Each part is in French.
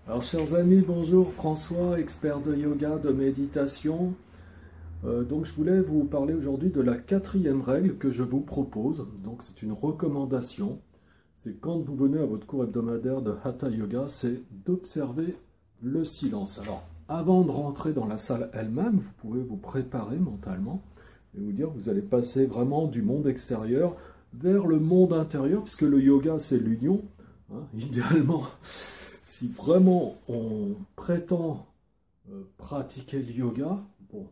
Alors chers amis, bonjour, François, expert de yoga, de méditation. Donc je voulais vous parler aujourd'hui de la quatrième règle que je vous propose. Donc c'est une recommandation. C'est quand vous venez à votre cours hebdomadaire de Hatha Yoga, c'est d'observer le silence. Alors avant de rentrer dans la salle elle-même, vous pouvez vous préparer mentalement et vous dire que vous allez passer vraiment du monde extérieur vers le monde intérieur, puisque le yoga c'est l'union. Idéalement, si vraiment on prétend pratiquer le yoga, bon,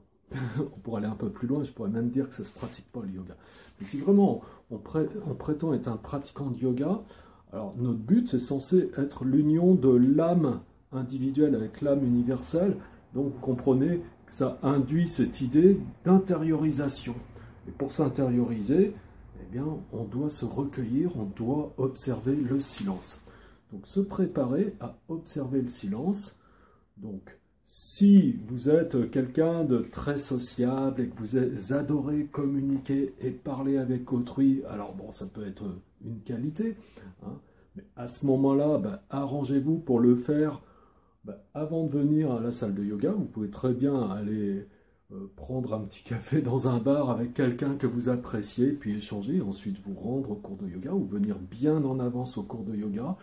on pourrait aller un peu plus loin, je pourrais même dire que ça ne se pratique pas le yoga. Mais si vraiment on prétend être un pratiquant de yoga, alors notre but c'est censé être l'union de l'âme individuelle avec l'âme universelle. Donc vous comprenez que ça induit cette idée d'intériorisation. Et pour s'intérioriser, eh bien, on doit se recueillir, on doit observer le silence. Donc se préparer à observer le silence. Donc si vous êtes quelqu'un de très sociable et que vous adorez communiquer et parler avec autrui, alors bon, ça peut être une qualité, hein, mais à ce moment-là, arrangez-vous pour le faire avant de venir à la salle de yoga. Vous pouvez très bien aller prendre un petit café dans un bar avec quelqu'un que vous appréciez, puis échanger, ensuite vous rendre au cours de yoga ou venir bien en avance au cours de yoga.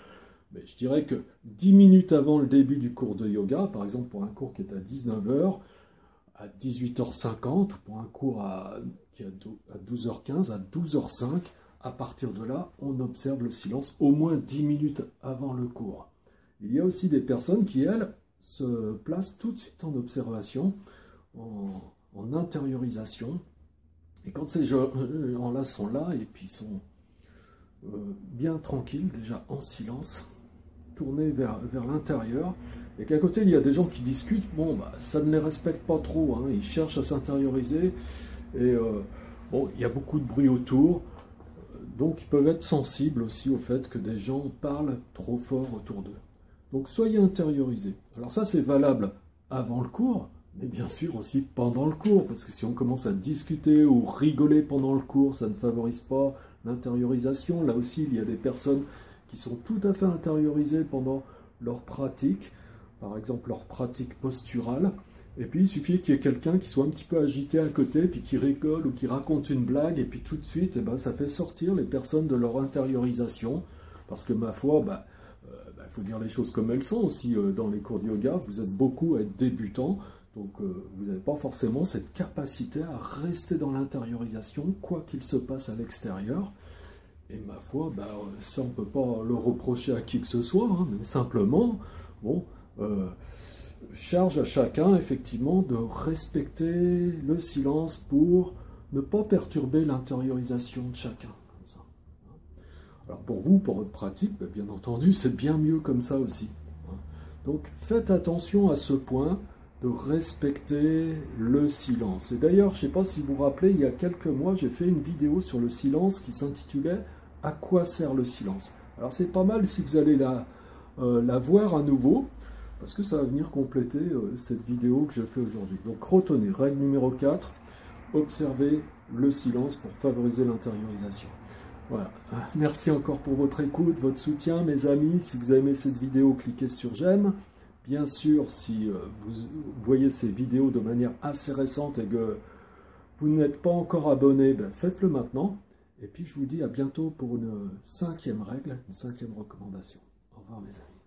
Mais je dirais que 10 minutes avant le début du cours de yoga, par exemple pour un cours qui est à 19 h, à 18 h 50, ou pour un cours qui est à 12 h 15, à 12 h 05, à partir de là, on observe le silence au moins 10 minutes avant le cours. Il y a aussi des personnes qui, elles, se placent tout de suite en observation, en intériorisation. Et quand ces gens-là sont là, et puis sont bien tranquilles, déjà en silence, tournés vers l'intérieur, et qu'à côté il y a des gens qui discutent, bon, ça ne les respecte pas trop, hein, ils cherchent à s'intérioriser, et bon, il y a beaucoup de bruit autour, donc ils peuvent être sensibles aussi au fait que des gens parlent trop fort autour d'eux. Donc soyez intériorisés. Alors ça c'est valable avant le cours, mais bien sûr aussi pendant le cours, parce que si on commence à discuter ou rigoler pendant le cours, ça ne favorise pas l'intériorisation. Là aussi, il y a des personnes qui sont tout à fait intériorisées pendant leur pratique, par exemple leur pratique posturale, et puis il suffit qu'il y ait quelqu'un qui soit un petit peu agité à côté, puis qui rigole ou qui raconte une blague, et puis tout de suite, ça fait sortir les personnes de leur intériorisation, parce que ma foi, il faut dire les choses comme elles sont aussi dans les cours de yoga, vous êtes beaucoup à être débutants, donc vous n'avez pas forcément cette capacité à rester dans l'intériorisation, quoi qu'il se passe à l'extérieur. Et ma foi, ça on ne peut pas le reprocher à qui que ce soit, hein, mais simplement, bon, charge à chacun effectivement de respecter le silence pour ne pas perturber l'intériorisation de chacun. Comme ça. Alors pour vous, pour votre pratique, bien entendu, c'est bien mieux comme ça aussi. Hein. Donc faites attention à ce point de respecter le silence. Et d'ailleurs, je ne sais pas si vous vous rappelez, il y a quelques mois, j'ai fait une vidéo sur le silence qui s'intitulait « À quoi sert le silence ?» Alors c'est pas mal si vous allez la voir à nouveau, parce que ça va venir compléter cette vidéo que je fais aujourd'hui. Donc retenez, règle numéro 4, observez le silence pour favoriser l'intériorisation. Voilà. Merci encore pour votre écoute, votre soutien, mes amis. Si vous avez aimé cette vidéo, cliquez sur j'aime. Bien sûr, si vous voyez ces vidéos de manière assez récente et que vous n'êtes pas encore abonné, faites-le maintenant. Et puis je vous dis à bientôt pour une 5e règle, une 5e recommandation. Au revoir mes amis.